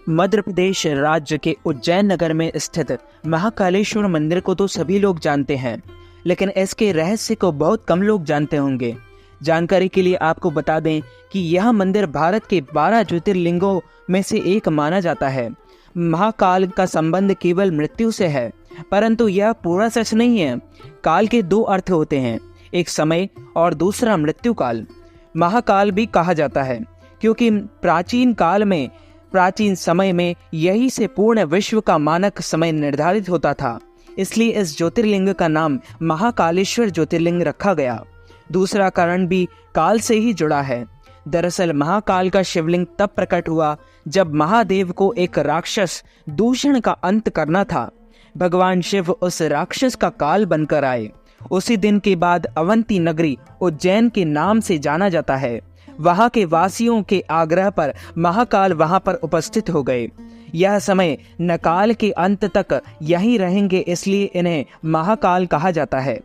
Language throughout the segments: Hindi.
मध्य प्रदेश राज्य के उज्जैन नगर में स्थित महाकालेश्वर मंदिर को तो सभी लोग जानते हैं, लेकिन इसके रहस्य को बहुत कम लोग जानते होंगे। जानकारी के लिए आपको बता दें कि यह मंदिर भारत के 12 ज्योतिर्लिंगों में से एक माना जाता है। महाकाल का संबंध केवल मृत्यु से है, परंतु यह पूरा सच नहीं है। काल के 2 अर्थ होते हैं, एक समय और दूसरा मृत्यु काल। महाकाल भी कहा जाता है क्योंकि प्राचीन समय में यही से पूर्ण विश्व का मानक समय निर्धारित होता था, इसलिए इस ज्योतिर्लिंग का नाम महाकालेश्वर ज्योतिर्लिंग रखा गया। दूसरा कारण भी काल से ही जुड़ा है। दरअसल महाकाल का शिवलिंग तब प्रकट हुआ जब महादेव को एक राक्षस दूषण का अंत करना था। भगवान शिव उस राक्षस का काल बनकर आए। उसी दिन के बाद अवंती नगरी उज्जैन के नाम से जाना जाता है। वहां के वासियों के आग्रह पर महाकाल वहां पर उपस्थित हो गए। यह समय नकाल के अंत तक यहीं रहेंगे, इसलिए इन्हें महाकाल कहा जाता है।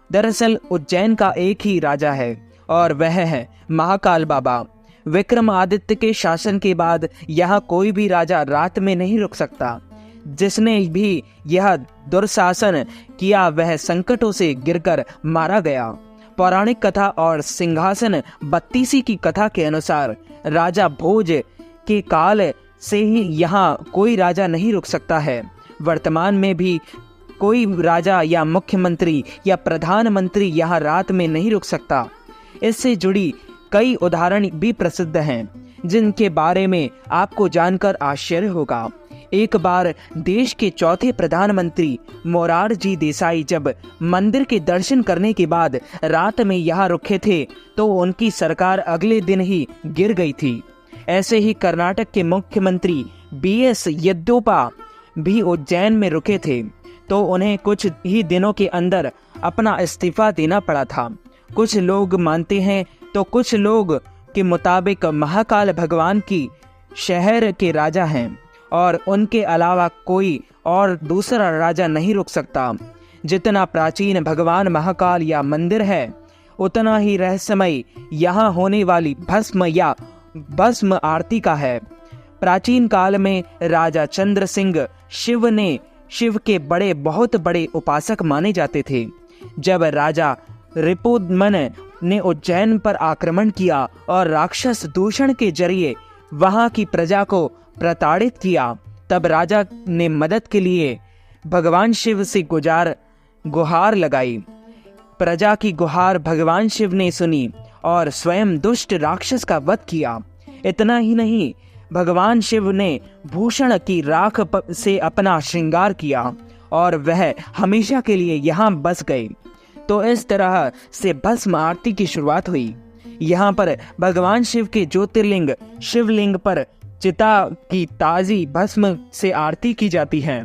दरअसल उज्जैन का एक ही राजा है और वह है महाकाल बाबा। विक्रमादित्य के शासन के बाद यहाँ कोई भी राजा रात में नहीं रुक सकता। जिसने भी यह दुर्शासन किया वह संकटों से गिरकर मारा गया। पौराणिक कथा और सिंहासन 32 की कथा के अनुसार राजा भोज के काल से ही यहाँ कोई राजा नहीं रुक सकता है। वर्तमान में भी कोई राजा या मुख्यमंत्री या प्रधानमंत्री यहाँ रात में नहीं रुक सकता। इससे जुड़ी कई उदाहरण भी प्रसिद्ध हैं, जिनके बारे में आपको जानकर आश्चर्य होगा। एक बार देश के चौथे प्रधानमंत्री मोरारजी देसाई जब मंदिर के दर्शन करने के बाद रात में यहाँ रुके थे तो उनकी सरकार अगले दिन ही गिर गई थी। ऐसे ही कर्नाटक के मुख्यमंत्री BS येदियुरप्पा भी उज्जैन में रुके थे तो उन्हें कुछ ही दिनों के अंदर अपना इस्तीफा देना पड़ा था। कुछ लोग मानते हैं तो कुछ लोग के मुताबिक महाकाल भगवान की शहर के राजा हैं और उनके अलावा कोई और दूसरा राजा नहीं रुक सकता। जितना प्राचीन भगवान महाकाल या मंदिर है, उतना ही रहस्यमय यहाँ होने वाली भस्म आरती का है। प्राचीन काल में राजा चंद्र सिंह शिव के बहुत बड़े उपासक माने जाते थे। जब राजा रिपुदमन ने उज्जैन पर आक्रमण किया और राक्षस दूषण के जरिए वहां की प्रजा को प्रताड़ित किया, तब राजा ने मदद के लिए भगवान शिव से गुहार लगाई। प्रजा की गुहार भगवान शिव ने सुनी और स्वयं दुष्ट राक्षस का वध किया। इतना ही नहीं, भगवान शिव ने भूषण की राख से अपना श्रृंगार किया और वह हमेशा के लिए यहाँ बस गए। तो इस तरह से भस्म आरती की शुरुआत हुई। यहाँ पर भगवान शिव के ज्योतिर्लिंग शिवलिंग पर चिता की ताजी भस्म से आरती की जाती है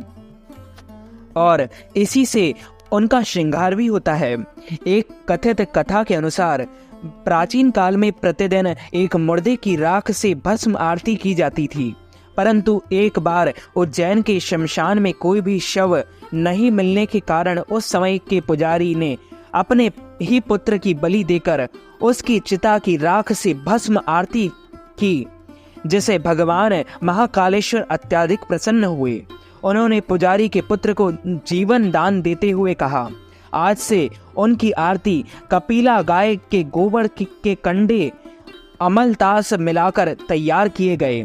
और इसी से उनका श्रृंगार भी होता है। एक कथित कथा के अनुसार प्राचीन काल में प्रतिदिन एक मुर्दे की राख से भस्म आरती की जाती थी, परंतु एक बार उज्जैन के शमशान में कोई भी शव नहीं मिलने के कारण उस समय के पुजारी ने अपने ही पुत्र की बलि देकर उसकी चिता की राख से भस्म आरती की, जिसे भगवान महाकालेश्वर अत्यधिक प्रसन्न हुए। उन्होंने पुजारी के पुत्र को जीवन दान देते हुए कहा, आज से उनकी आरती कपिला गाय के गोबर के कंडे अमलतास मिलाकर तैयार किए गए।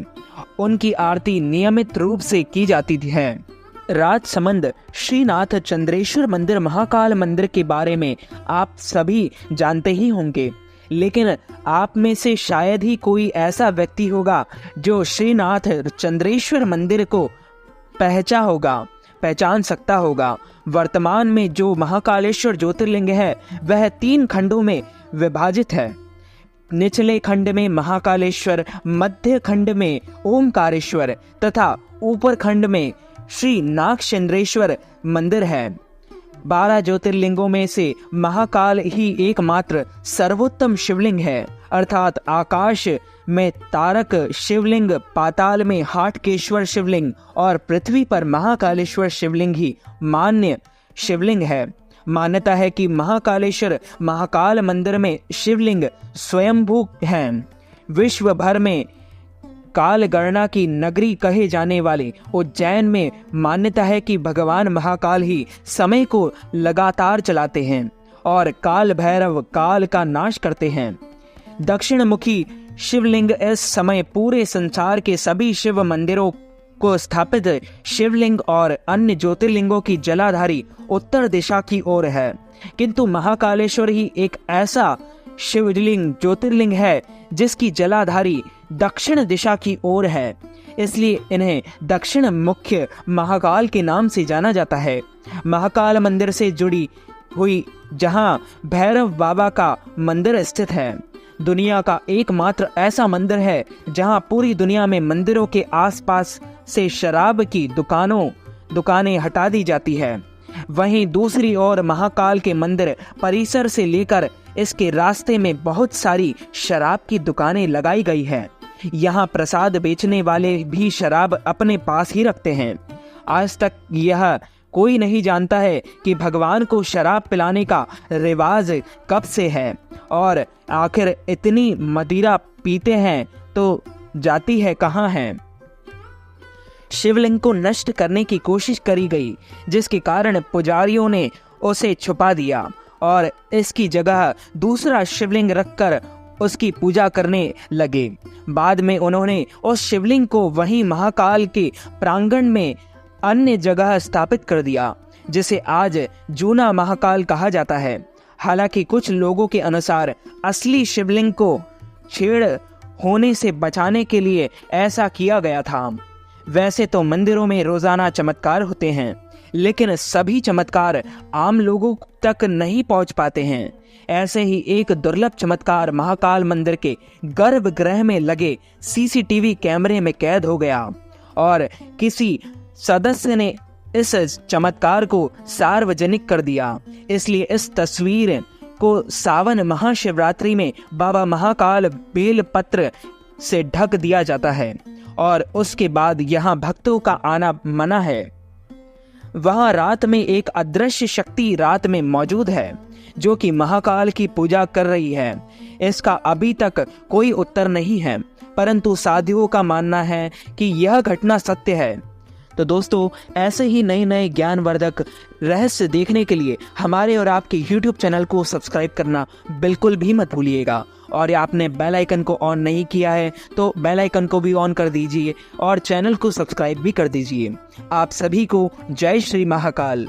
उनकी आरती नियमित रूप से की जाती है। राजसमंद श्रीनाथ चंद्रेश्वर मंदिर महाकाल मंदिर के बारे में आप सभी जानते ही होंगे, लेकिन आप में से शायद ही कोई ऐसा व्यक्ति होगा जो श्रीनाथ चंद्रेश्वर मंदिर को पहचान सकता होगा। वर्तमान में जो महाकालेश्वर ज्योतिर्लिंग है वह 3 खंडों में विभाजित है। निचले खंड में महाकालेश्वर, मध्य खंड में ओमकारेश्वर तथा ऊपर खंड में श्री नागचंद्रेश्वर मंदिर है। 12 ज्योतिर्लिंगों में से महाकाल ही एकमात्र सर्वोत्तम शिवलिंग है, अर्थात आकाश में तारक शिवलिंग, पाताल में हाटकेश्वर शिवलिंग और पृथ्वी पर महाकालेश्वर शिवलिंग ही मान्य शिवलिंग है। मान्यता है कि महाकालेश्वर महाकाल मंदिर में शिवलिंग स्वयंभू हैं। विश्व भर में काल गणना की नगरी कहे जाने वाले उज्जैन में मान्यता है कि भगवान महाकाल ही समय को लगातार चलाते हैं और काल भैरव काल का नाश करते हैं। दक्षिण मुखी शिवलिंग इस समय पूरे संसार के सभी शिव मंदिरों को स्थापित शिवलिंग और अन्य ज्योतिर्लिंगों की जलाधारी उत्तर दिशा की ओर है, किंतु महाकालेश्वर ही एक ऐसा शिवलिंग ज्योतिर्लिंग है जिसकी जलाधारी दक्षिण दिशा की ओर है, इसलिए इन्हें दक्षिण मुख्य महाकाल के नाम से जाना जाता है। महाकाल मंदिर से जुड़ी हुई जहां भैरव बाबा का मंदिर स्थित है, दुनिया का एकमात्र ऐसा मंदिर है जहां पूरी दुनिया में मंदिरों के आसपास से शराब की दुकानें हटा दी जाती है। वहीं दूसरी ओर महाकाल के मंदिर परिसर से लेकर इसके रास्ते में बहुत सारी शराब की दुकानें लगाई गई है। यहाँ प्रसाद बेचने वाले भी शराब अपने पास ही रखते हैं। आज तक यह कोई नहीं जानता है कि भगवान को शराब पिलाने का रिवाज कब से है और आखिर इतनी मदिरा पीते हैं तो जाती है कहाँ है। शिवलिंग को नष्ट करने की कोशिश करी गई, जिसके कारण पुजारियों ने उसे छुपा दिया और इसकी जगह दूसरा शिवलिंग रखकर उसकी पूजा करने लगे। बाद में उन्होंने उस शिवलिंग को वहीं महाकाल के प्रांगण में अन्य जगह स्थापित कर दिया, जिसे आज जूना महाकाल कहा जाता है। हालांकि कुछ लोगों के अनुसार असली शिवलिंग को छेड़ होने से बचाने के लिए ऐसा किया गया था। वैसे तो मंदिरों में रोजाना चमत्कार होते हैं, लेकिन सभी चमत्कार आम लोगों तक नहीं पहुंच पाते हैं। ऐसे ही एक दुर्लभ चमत्कार महाकाल मंदिर के गर्भगृह में लगे सीसीटीवी कैमरे में कैद हो गया और किसी सदस्य ने इस चमत्कार को सार्वजनिक कर दिया। इसलिए इस तस्वीर को सावन महाशिवरात्रि में बाबा महाकाल बेल पत्र से ढक दिया जाता है और उसके बाद यहाँ भक्तों का आना मना है। वहाँ रात में एक अदृश्य शक्ति रात में मौजूद है जो कि महाकाल की पूजा कर रही है। इसका अभी तक कोई उत्तर नहीं है, परंतु साधुओं का मानना है कि यह घटना सत्य है। तो दोस्तों, ऐसे ही नए नए ज्ञानवर्धक रहस्य देखने के लिए हमारे और आपके YouTube चैनल को सब्सक्राइब करना बिल्कुल भी मत भूलिएगा। और आपने बेल आइकन को ऑन नहीं किया है तो बेल आइकन को भी ऑन कर दीजिए और चैनल को सब्सक्राइब भी कर दीजिए। आप सभी को जय श्री महाकाल।